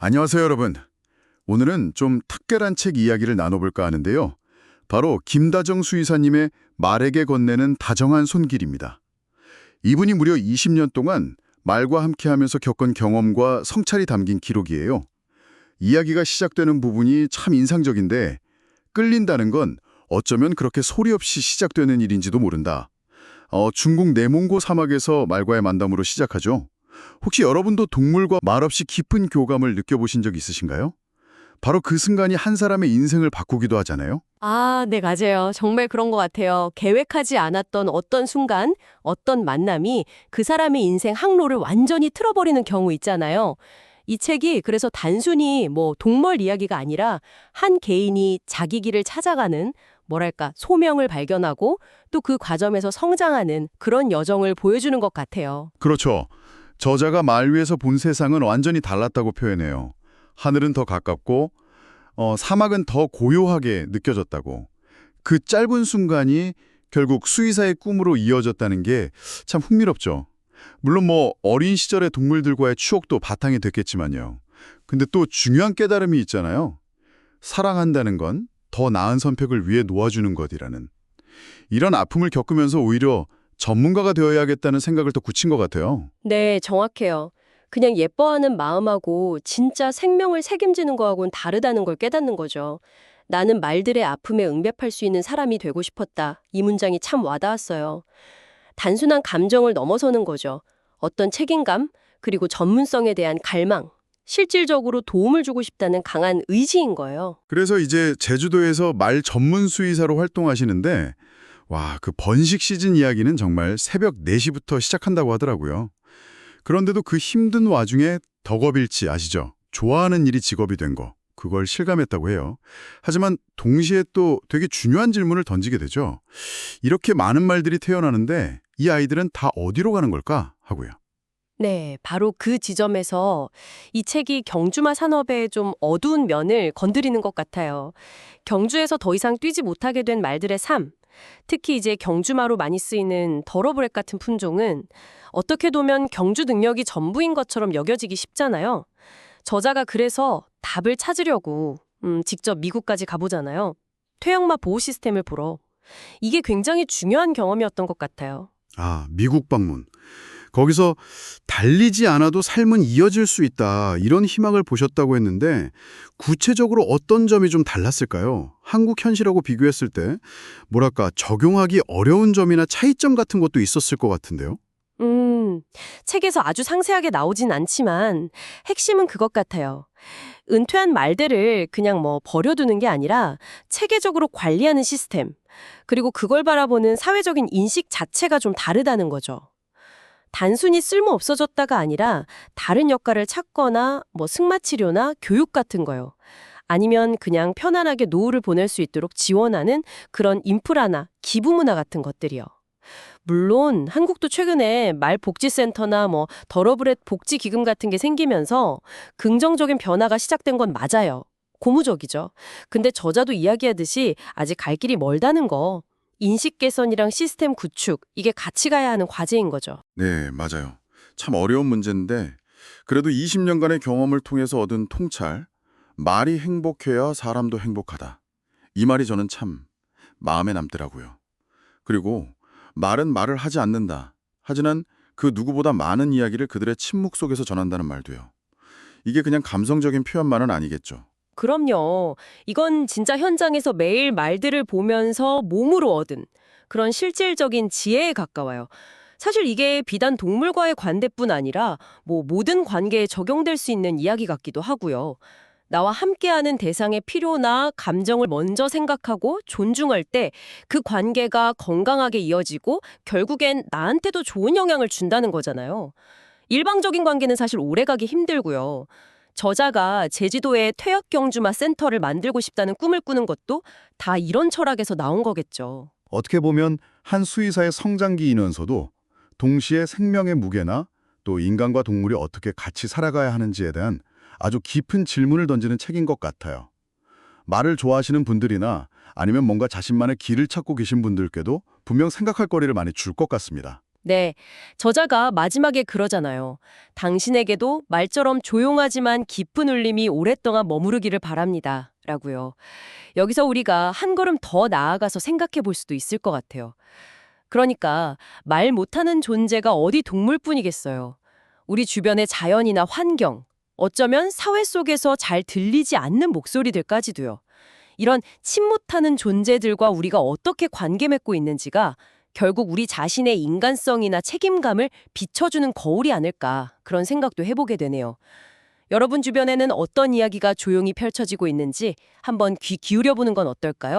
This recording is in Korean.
안녕하세요, 여러분. 오늘은 좀 특별한 책 이야기를 나눠볼까 하는데요. 바로 김다정 수의사님의 말에게 건네는 다정한 손길입니다. 이분이 무려 20년 동안 말과 함께하면서 겪은 경험과 성찰이 담긴 기록이에요. 이야기가 시작되는 부분이 참 인상적인데 끌린다는 건 어쩌면 그렇게 소리 없이 시작되는 일인지도 모른다. 중국 내몽고 사막에서 말과의 만남으로 시작하죠. 혹시 여러분도 동물과 말없이 깊은 교감을 느껴보신 적 있으신가요? 바로 그 순간이 한 사람의 인생을 바꾸기도 하잖아요. 아, 네, 맞아요. 정말 그런 것 같아요. 계획하지 않았던 어떤 순간, 어떤 만남이 그 사람의 인생 항로를 완전히 틀어버리는 경우 있잖아요. 이 책이 그래서 단순히 동물 이야기가 아니라 한 개인이 자기 길을 찾아가는, 뭐랄까, 소명을 발견하고 또 그 과정에서 성장하는 그런 여정을 보여주는 것 같아요. 그렇죠. 저자가 말 위에서 본 세상은 완전히 달랐다고 표현해요. 하늘은 더 가깝고 사막은 더 고요하게 느껴졌다고. 그 짧은 순간이 결국 수의사의 꿈으로 이어졌다는 게 참 흥미롭죠. 물론 어린 시절의 동물들과의 추억도 바탕이 됐겠지만요. 근데 또 중요한 깨달음이 있잖아요. 사랑한다는 건 더 나은 선택을 위해 놓아주는 것이라는. 이런 아픔을 겪으면서 오히려 전문가가 되어야겠다는 생각을 더 굳힌 것 같아요. 네, 정확해요. 그냥 예뻐하는 마음하고 진짜 생명을 책임지는 거하고는 다르다는 걸 깨닫는 거죠. 나는 말들의 아픔에 응답할 수 있는 사람이 되고 싶었다. 이 문장이 참 와닿았어요. 단순한 감정을 넘어서는 거죠. 어떤 책임감, 그리고 전문성에 대한 갈망, 실질적으로 도움을 주고 싶다는 강한 의지인 거예요. 그래서 이제 제주도에서 말 전문 수의사로 활동하시는데 와, 그 번식 시즌 이야기는 정말 새벽 4시부터 시작한다고 하더라고요. 그런데도 그 힘든 와중에 덕업일치 아시죠? 좋아하는 일이 직업이 된 거. 그걸 실감했다고 해요. 하지만 동시에 또 되게 중요한 질문을 던지게 되죠. 이렇게 많은 말들이 태어나는데 이 아이들은 다 어디로 가는 걸까? 하고요. 네, 바로 그 지점에서 이 책이 경주마 산업의 좀 어두운 면을 건드리는 것 같아요. 경주에서 더 이상 뛰지 못하게 된 말들의 삶, 특히 이제 경주마로 많이 쓰이는 더러브렉 같은 품종은 어떻게 보면 경주 능력이 전부인 것처럼 여겨지기 쉽잖아요. 저자가 그래서 답을 찾으려고 직접 미국까지 가보잖아요. 퇴역마 보호 시스템을 보러. 이게 굉장히 중요한 경험이었던 것 같아요. 아, 미국 방문. 거기서 달리지 않아도 삶은 이어질 수 있다 이런 희망을 보셨다고 했는데 구체적으로 어떤 점이 좀 달랐을까요? 한국 현실하고 비교했을 때 뭐랄까 적용하기 어려운 점이나 차이점 같은 것도 있었을 것 같은데요. 책에서 아주 상세하게 나오진 않지만 핵심은 그것 같아요. 은퇴한 말들을 그냥 버려두는 게 아니라 체계적으로 관리하는 시스템, 그리고 그걸 바라보는 사회적인 인식 자체가 좀 다르다는 거죠. 단순히 쓸모 없어졌다가 아니라 다른 역할을 찾거나 승마치료나 교육 같은 거요. 아니면 그냥 편안하게 노후를 보낼 수 있도록 지원하는 그런 인프라나 기부 문화 같은 것들이요. 물론 한국도 최근에 말복지센터나 더러브렛 복지기금 같은 게 생기면서 긍정적인 변화가 시작된 건 맞아요. 고무적이죠. 근데 저자도 이야기하듯이 아직 갈 길이 멀다는 거. 인식 개선이랑 시스템 구축, 이게 같이 가야 하는 과제인 거죠. 네, 맞아요. 참 어려운 문제인데 그래도 20년간의 경험을 통해서 얻은 통찰, 말이 행복해야 사람도 행복하다. 이 말이 저는 참 마음에 남더라고요. 그리고 말은 말을 하지 않는다. 하지만 그 누구보다 많은 이야기를 그들의 침묵 속에서 전한다는 말도요. 이게 그냥 감성적인 표현만은 아니겠죠. 그럼요. 이건 진짜 현장에서 매일 말들을 보면서 몸으로 얻은 그런 실질적인 지혜에 가까워요. 사실 이게 비단 동물과의 관대뿐 아니라 모든 관계에 적용될 수 있는 이야기 같기도 하고요. 나와 함께하는 대상의 필요나 감정을 먼저 생각하고 존중할 때 그 관계가 건강하게 이어지고 결국엔 나한테도 좋은 영향을 준다는 거잖아요. 일방적인 관계는 사실 오래가기 힘들고요. 저자가 제주도에 퇴역경주마 센터를 만들고 싶다는 꿈을 꾸는 것도 다 이런 철학에서 나온 거겠죠. 어떻게 보면 한 수의사의 성장기이면서도 동시에 생명의 무게나 또 인간과 동물이 어떻게 같이 살아가야 하는지에 대한 아주 깊은 질문을 던지는 책인 것 같아요. 말을 좋아하시는 분들이나 아니면 뭔가 자신만의 길을 찾고 계신 분들께도 분명 생각할 거리를 많이 줄 것 같습니다. 네, 저자가 마지막에 그러잖아요. 당신에게도 말처럼 조용하지만 깊은 울림이 오랫동안 머무르기를 바랍니다. 라고요. 여기서 우리가 한 걸음 더 나아가서 생각해 볼 수도 있을 것 같아요. 그러니까 말 못하는 존재가 어디 동물뿐이겠어요. 우리 주변의 자연이나 환경, 어쩌면 사회 속에서 잘 들리지 않는 목소리들까지도요. 이런 침묵하는 존재들과 우리가 어떻게 관계 맺고 있는지가 결국 우리 자신의 인간성이나 책임감을 비춰주는 거울이 아닐까 그런 생각도 해보게 되네요. 여러분 주변에는 어떤 이야기가 조용히 펼쳐지고 있는지 한번 귀 기울여 보는 건 어떨까요?